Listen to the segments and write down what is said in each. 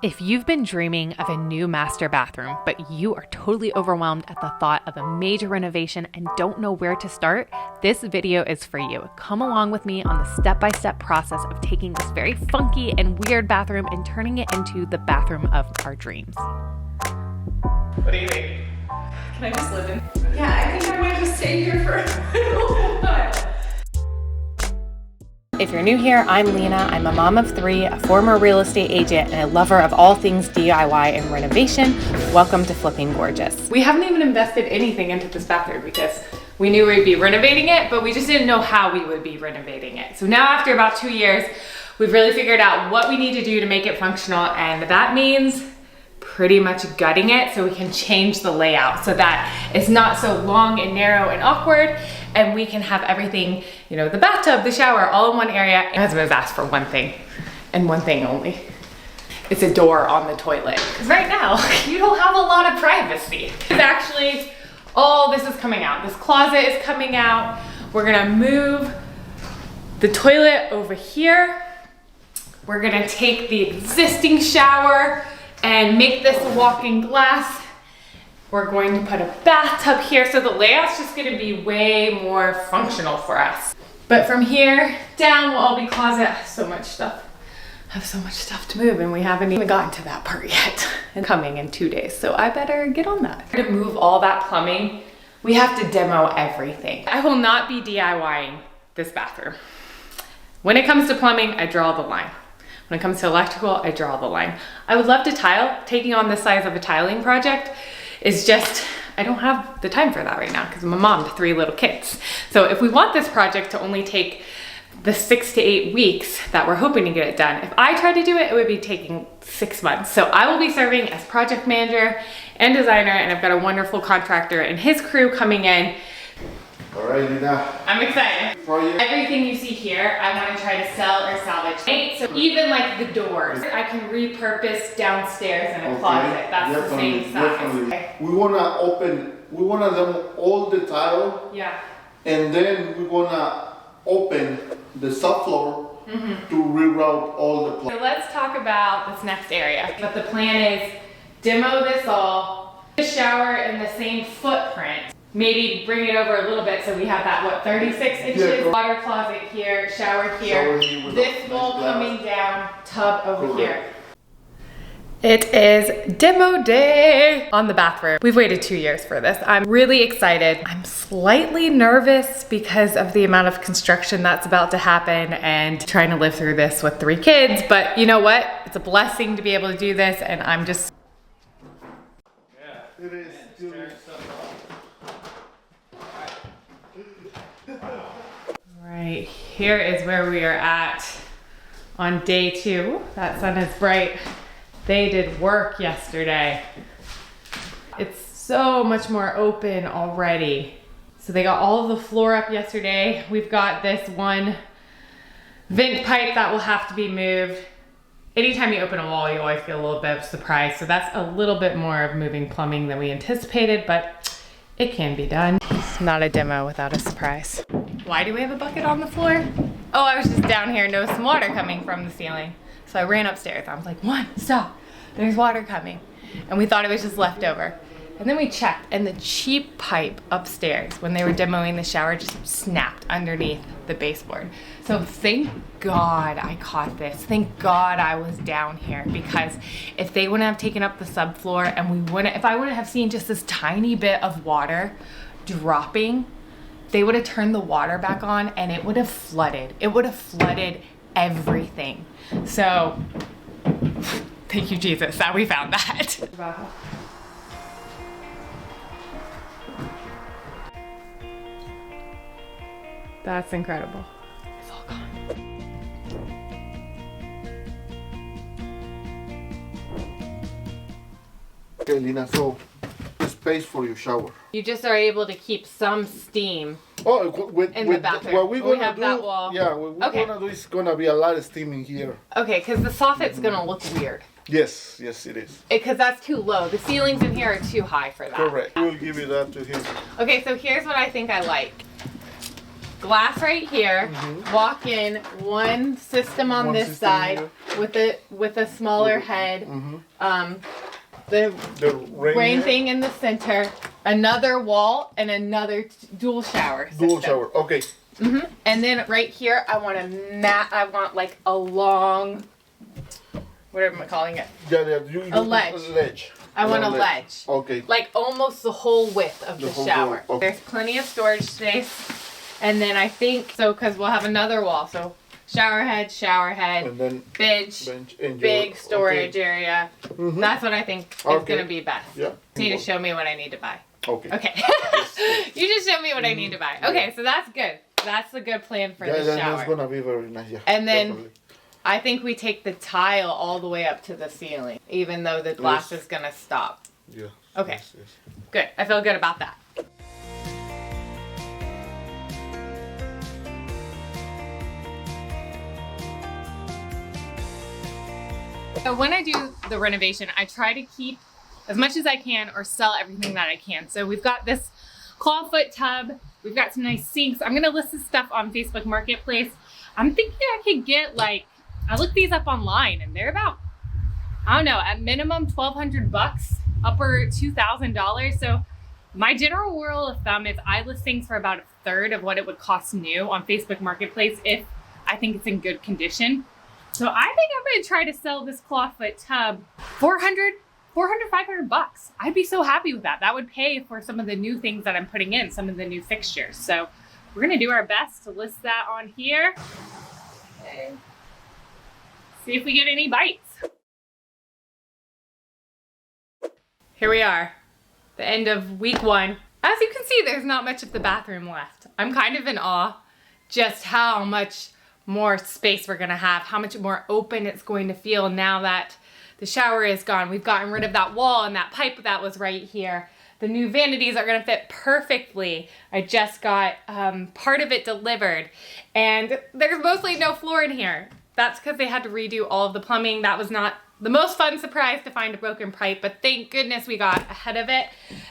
If you've been dreaming of a new master bathroom, but you are totally overwhelmed at the thought of a major renovation and don't know where to start, this video is for you. Come along with me on the step-by-step process of taking this very funky and weird bathroom and turning it into the bathroom of our dreams. What do you think? Can I just live in? Yeah, I think I might just stay here for a little while. If you're new here, I'm Lena. I'm a mom of three, a former real estate agent, and a lover of all things DIY and renovation. Welcome to Flipping Gorgeous. We haven't even invested anything into this bathroom because we knew we'd be renovating it, but we just didn't know how we would be renovating it. So now after about 2 years, we've really figured out what we need to do to make it functional, and that means pretty much gutting it so we can change the layout so that it's not so long and narrow and awkward, and we can have everything, you know, the bathtub, the shower, all in one area. My husband has asked for one thing and one thing only. It's a door on the toilet. Because right now, you don't have a lot of privacy. It's actually, all this is coming out. This closet is coming out. We're gonna move the toilet over here. We're gonna take the existing shower and make this a walk-in glass. We're going to put a bathtub here, so the layout's just gonna be way more functional for us. But from here down will all be closet. I have so much stuff. I have so much stuff to move, and we haven't even gotten to that part yet. And coming in 2 days, so I better get on that. To move all that plumbing, we have to demo everything. I will not be DIYing this bathroom. When it comes to plumbing, I draw the line. When it comes to electrical, I draw the line. I would love to tile. Taking on the size of a tiling project is just, I don't have the time for that right now because I'm a mom to 3 little kids. So if we want this project to only take the 6 to 8 weeks that we're hoping to get it done, if I tried to do it, it would be taking 6 months. So I will be serving as project manager and designer, and I've got a wonderful contractor and his crew coming in. All right, Lina. I'm excited. Everything you see here, I want to try to sell or salvage. So even like the doors, I can repurpose downstairs in a closet. That's the same size. Okay. We wanna demo all the tile. Yeah. And then we wanna open the subfloor to reroute all the plumbing. So let's talk about this next area. But the plan is demo this all, the shower in the same footprint. Maybe bring it over a little bit so we have that, what, 36 inches? Yeah, water closet here, shower here. This wall coming down, tub over here. It is demo day on the bathroom. We've waited 2 years for this. I'm really excited. I'm slightly nervous because of the amount of construction that's about to happen and trying to live through this with 3 kids. But you know what? It's a blessing to be able to do this, and I'm just... Yeah, it is. Right, here is where we are at on day 2. That sun is bright. They did work yesterday. It's so much more open already. So they got all of the floor up yesterday. We've got this one vent pipe that will have to be moved. Anytime you open a wall, you always get a little bit of surprise. So that's a little bit more of moving plumbing than we anticipated, but it can be done. It's not a demo without a surprise. Why do we have a bucket on the floor? Oh, I was just down here, noticed some water coming from the ceiling. So I ran upstairs. I was like, "One, stop, there's water coming." And we thought it was just leftover. And then we checked, and the cheap pipe upstairs, when they were demoing the shower, just snapped underneath the baseboard. So thank God I caught this. Thank God I was down here, because if they wouldn't have taken up the subfloor and if I wouldn't have seen just this tiny bit of water dropping, they would have turned the water back on and it would have flooded. It would have flooded everything. So thank you, Jesus, that we found that. That's incredible. It's all gone. Okay, Lina, so the space for your shower. You just are able to keep some steam. Oh, in the bathroom. What we're gonna do, that wall. Yeah, what we're gonna do is gonna be a lot of steam in here. Okay, because the soffit's gonna look weird. Yes, yes, it is. Because that's too low. The ceilings in here are too high for that. Correct. We'll give you that to him. Okay, so here's what I think I like. glass right here. Walk in, one system on One this system side with a smaller head. The rain thing in the center, another wall, and another dual shower system. Dual shower. Okay. And then right here, I want a mat. I want like a long, whatever am I calling it? Yeah. A ledge. I want a ledge. Okay. Like almost the whole width of the shower. Okay. There's plenty of storage space. And then I think, so because we'll have another wall. So shower head, and then bench and big storage area. That's what I think is going to be best. Yeah. You need to show me what I need to buy. Okay. Okay. You just show me what I need to buy. Okay, so that's good. That's a good plan for the shower. That's gonna be very nice. Yeah. And then definitely. I think we take the tile all the way up to the ceiling, even though the glass is gonna stop. Yeah. Okay. Yes. Good. I feel good about that. So when I do the renovation, I try to keep as much as I can or sell everything that I can. So we've got this clawfoot tub. We've got some nice sinks. I'm gonna list this stuff on Facebook Marketplace. I'm thinking I could get like, I looked these up online and they're about, I don't know, at minimum $1,200, upper $2,000. So my general rule of thumb is I list things for about a third of what it would cost new on Facebook Marketplace if I think it's in good condition. So I think I'm gonna try to sell this clawfoot tub $500. I'd be so happy with that. That would pay for some of the new things that I'm putting in, some of the new fixtures. So we're gonna do our best to list that on here. And see if we get any bites. Here we are, the end of week 1. As you can see, there's not much of the bathroom left. I'm kind of in awe just how much more space we're gonna have, how much more open it's going to feel now that the shower is gone. We've gotten rid of that wall and that pipe that was right here. The new vanities are gonna fit perfectly. I just got part of it delivered and there's mostly no floor in here. That's because they had to redo all of the plumbing. That was not the most fun surprise to find a broken pipe, but thank goodness we got ahead of it.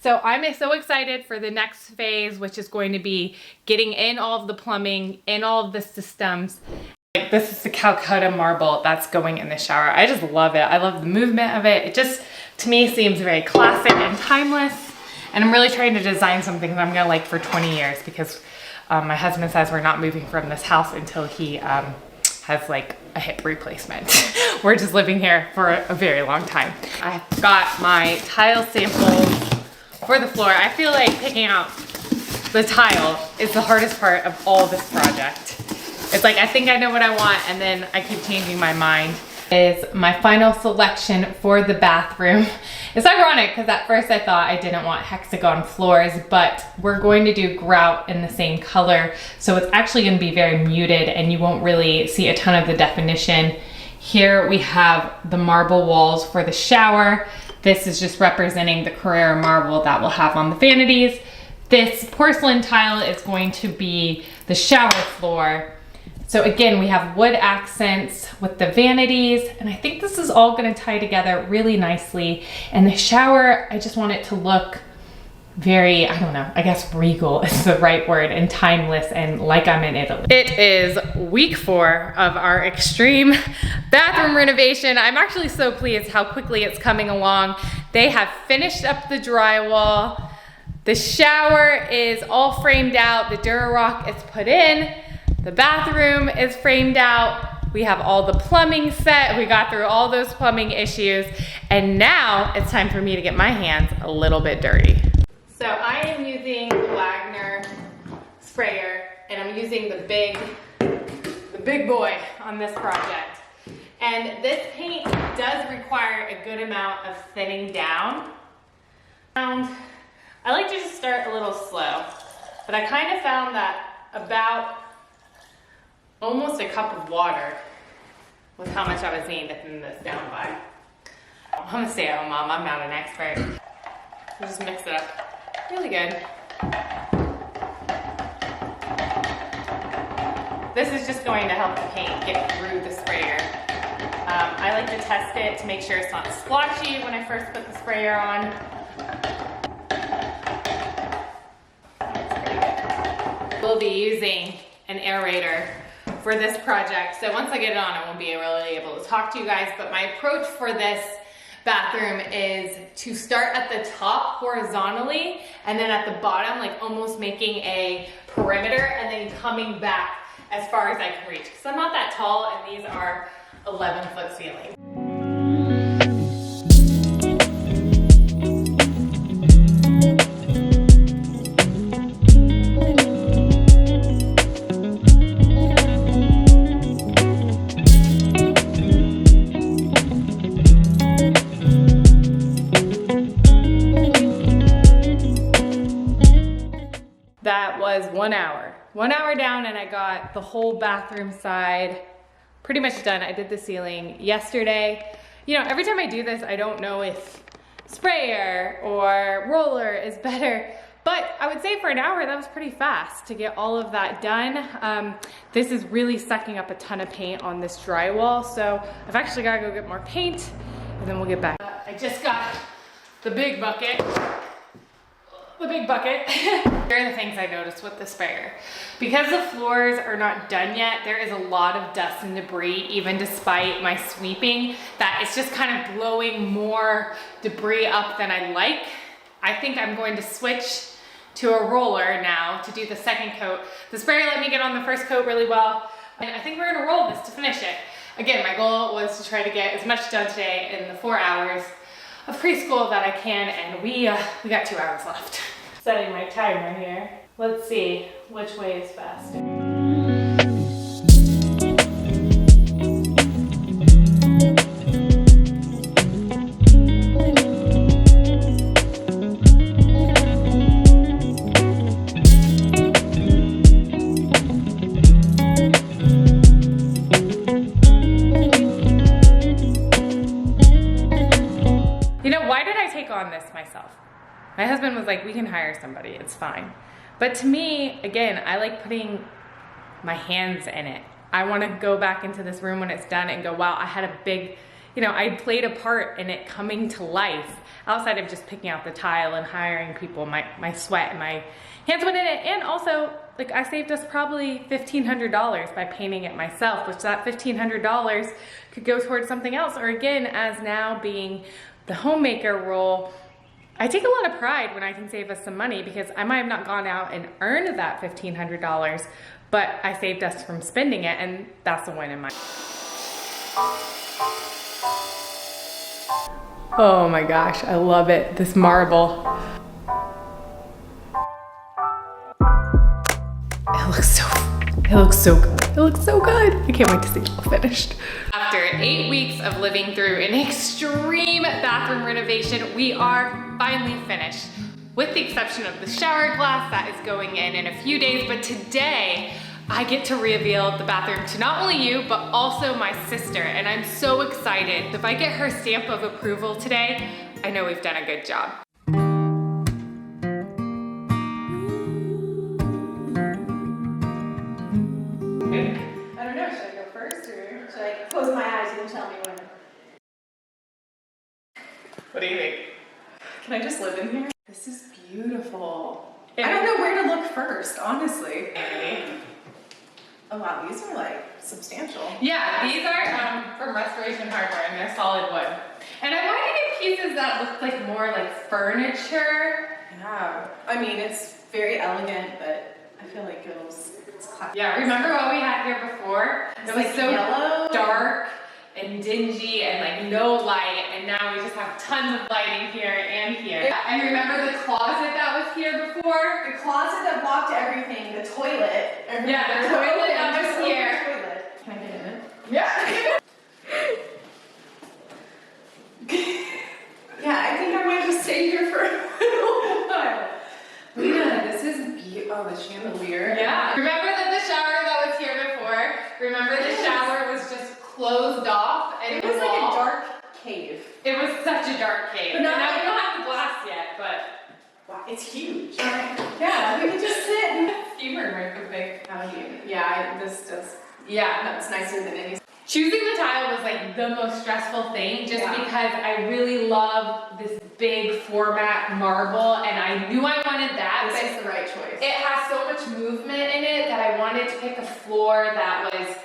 So I'm so excited for the next phase, which is going to be getting in all of the plumbing, in all of the systems. This is the Calcutta marble that's going in the shower. I just love it. I love the movement of it. It just, to me, seems very classic and timeless. And I'm really trying to design something that I'm gonna like for 20 years because my husband says we're not moving from this house until he has like a hip replacement. We're just living here for a very long time. I've got my tile samples for the floor. I feel like picking out the tile is the hardest part of all this project. It's like, I think I know what I want and then I keep changing my mind. Is my final selection for the bathroom. It's ironic because at first I thought I didn't want hexagon floors, but we're going to do grout in the same color. So it's actually gonna be very muted and you won't really see a ton of the definition. Here we have the marble walls for the shower. This is just representing the Carrara marble that we'll have on the vanities. This porcelain tile is going to be the shower floor. So again, we have wood accents with the vanities, and I think this is all gonna tie together really nicely. And the shower, I just want it to look very, I don't know, I guess regal is the right word, and timeless, and like I'm in Italy. It is week 4 of our extreme bathroom renovation. I'm actually so pleased how quickly it's coming along. They have finished up the drywall. The shower is all framed out. The Durarock is put in. The bathroom is framed out. We have all the plumbing set. We got through all those plumbing issues. And now it's time for me to get my hands a little bit dirty. So I am using the Wagner sprayer and I'm using the big boy on this project. And this paint does require a good amount of thinning down. I like to just start a little slow, but I kind of found that about almost a cup of water was how much I was needing to thin this down by. I'm a stay-at-home mom, I'm not an expert. So just mix it up really good. This is just going to help the paint get through the sprayer. I like to test it to make sure it's not splotchy when I first put the sprayer on. A little will be using an aerator for this project. So once I get it on, I won't be really able to talk to you guys, but my approach for this bathroom is to start at the top horizontally and then at the bottom, like almost making a perimeter and then coming back as far as I can reach. Because I'm not that tall and these are 11-foot ceilings. That was 1 hour. 1 hour down and I got the whole bathroom side pretty much done. I did the ceiling yesterday. You know, every time I do this, I don't know if sprayer or roller is better, but I would say for an hour, that was pretty fast to get all of that done. This is really sucking up a ton of paint on this drywall, so I've actually gotta go get more paint and then we'll get back. I just got the big bucket. Here are the things I noticed with the sprayer. Because the floors are not done yet, there is a lot of dust and debris, even despite my sweeping, that it's just kind of blowing more debris up than I like. I think I'm going to switch to a roller now to do the second coat. The sprayer let me get on the first coat really well, and I think we're gonna roll this to finish it. Again, my goal was to try to get as much done today in the 4 hours of preschool that I can, and we got 2 hours left. Setting my timer here. Let's see which way is faster. You know, why did I take on this myself? My husband was like, we can hire somebody, it's fine. But to me, again, I like putting my hands in it. I wanna go back into this room when it's done and go, wow, I had a big, you know, I played a part in it coming to life outside of just picking out the tile and hiring people. My sweat and my hands went in it. And also, like, I saved us probably $1,500 by painting it myself, which that $1,500 could go towards something else. Or again, as now being the homemaker role, I take a lot of pride when I can save us some money, because I might have not gone out and earned that $1,500, but I saved us from spending it, and that's a win in my. Oh my gosh, I love it, this marble. It looks so good. It looks so good. I can't wait to see it all finished. After 8 weeks of living through an extreme bathroom renovation, we are finally finished. With the exception of the shower glass that is going in a few days, but today I get to reveal the bathroom to not only you, but also my sister, and I'm so excited. If I get her stamp of approval today, I know we've done a good job. I don't know, should I go first or should I close my eyes and tell me when? What do you think? Can I just live in here? This is beautiful. I don't know where to look first, honestly. Oh wow, these are like substantial. Yeah, these are from Restoration Hardware, and they're solid wood. And I wanted to get pieces that look like more like furniture. Yeah, I mean it's very elegant, but I feel like it's classic. Yeah, remember what we had here before? It was like so yellow, dark and dingy and like no light, and now we just have tons of lighting here and here. And remember the closet that was here before? The closet that blocked everything, the toilet. Yeah, the toilet that was here. Can I get in it? Yeah. Yeah, I think I might just stay here for a little while. Yeah, this is beautiful. Oh, the chandelier. Yeah. Remember that the shower that was here before? Remember the shower was just closed off and it was like a dark cave. It was such a dark cave. But not now we don't have the glass yet, but wow, it's huge. Yeah, we can just sit and steamer might be big. yeah, this does. Yeah. That's nicer than any. Choosing the tile was like the most stressful thing just because I really love this big format marble and I knew I wanted that. This is the right choice. It has so much movement in it that I wanted to pick a floor that was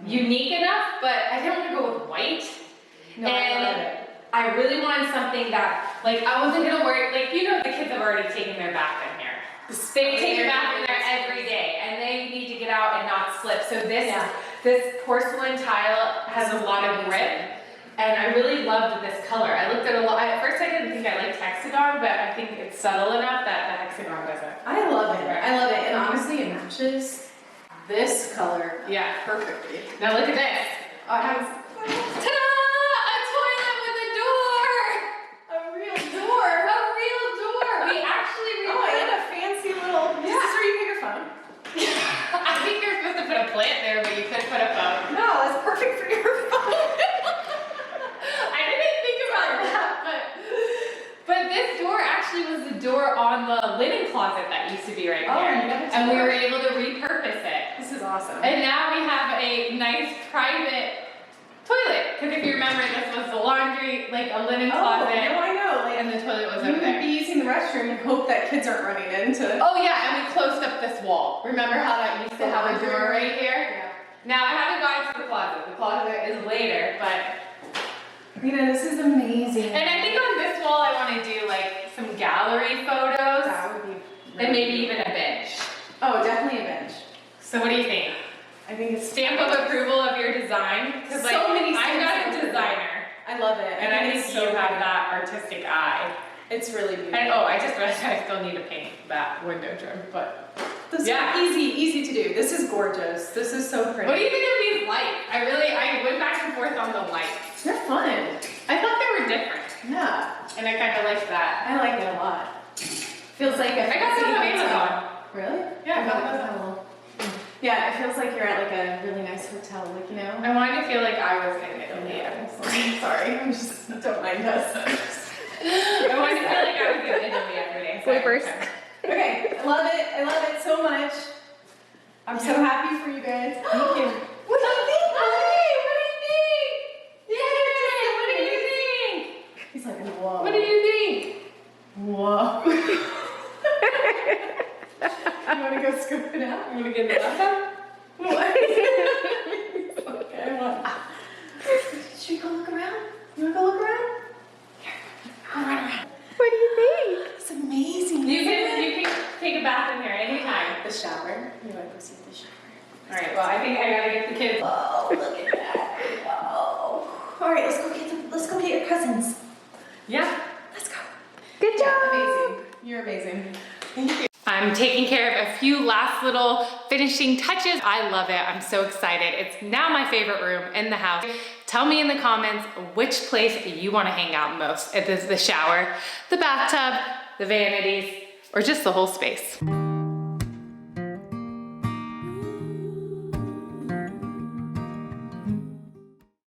unique enough, but I didn't want to go with white. No, I love it. I really wanted something that, like, I wasn't gonna worry, like, you know, the kids have already taken their bath in here. They take a bath in there every day, and they need to get out and not slip. So this porcelain tile has a lot of grip, and I really loved this color. I looked at a lot. At first, I didn't think I liked hexagon, but I think it's subtle enough that the hexagon doesn't. I love it. I love it, and honestly, it matches this color perfectly. Now look at this. Oh, it has Ta-da! A toilet with a door. a real door. A real door. We actually Oh, and a fancy little. This is where you put your phone. I think you're supposed to put a plant there, but you could put a phone. No, that's perfect for your phone. I didn't think about that, but this door actually was the door on the linen closet that used to be right Oh, here. you got it And we to were work. able to repurpose it. This is awesome. And now we have a nice private toilet. Because if you remember, this was the laundry, like a linen closet. no, I know. Like, And the toilet was you over would there. be using the restroom and hope that kids aren't running into. Oh yeah, and we closed up this wall. Remember how that used to have a door right here? Yeah. Now I haven't gone to the closet. The closet is later, but. Rita, this is amazing. And I think on this wall I want to do like some gallery photos. That would be. And maybe even a bench. Oh, definitely a bench. So what do you think? I think it's Stamp of approval of your design? Because like, So many I'm not stamps a of designer. I love it. And I think it's you have that artistic eye. It's really beautiful. And oh, I just realized I still need to paint that window trim, but. This Yeah. is easy to do. This is gorgeous. This is so pretty. What do you think of these lights? I went back and forth on the lights. They're fun. I thought they were different. Yeah, And I kind of like that. I like it a lot. Feels like a I got fancy those on hotel. Amazon. Really? Yeah, I got those those on. Yeah, it feels like you're at like a really nice hotel, like, you know? I wanted to feel like I was in Italy. Sorry, I'm just, don't mind us. I wanted to feel like I was in Italy every day. so I Bloopers. can- Okay, I love it. I love it so much. I'm so happy for you guys. Thank you. What do you think? Hey, what do you think? Yay! What do you think? He's like, whoa. What do you think? Whoa. You want to go scoop it out? You want to get the laptop? What? Okay, I want. Should we go look around? You want to go look around? Here, I'll run around. What do you think? It's amazing. You can take a bath in here anytime. The shower. You want to go see the shower? All right. Well, I think I gotta get the kids. Oh, look at that. Oh. All right, let's go get your cousins. Yeah. Let's go. Good job. Amazing. You're amazing. Thank you. I'm taking care of a few last little finishing touches. I love it. I'm so excited. It's now my favorite room in the house. Tell me in the comments which place you want to hang out most. If it's the shower, the bathtub, the vanities, or just the whole space.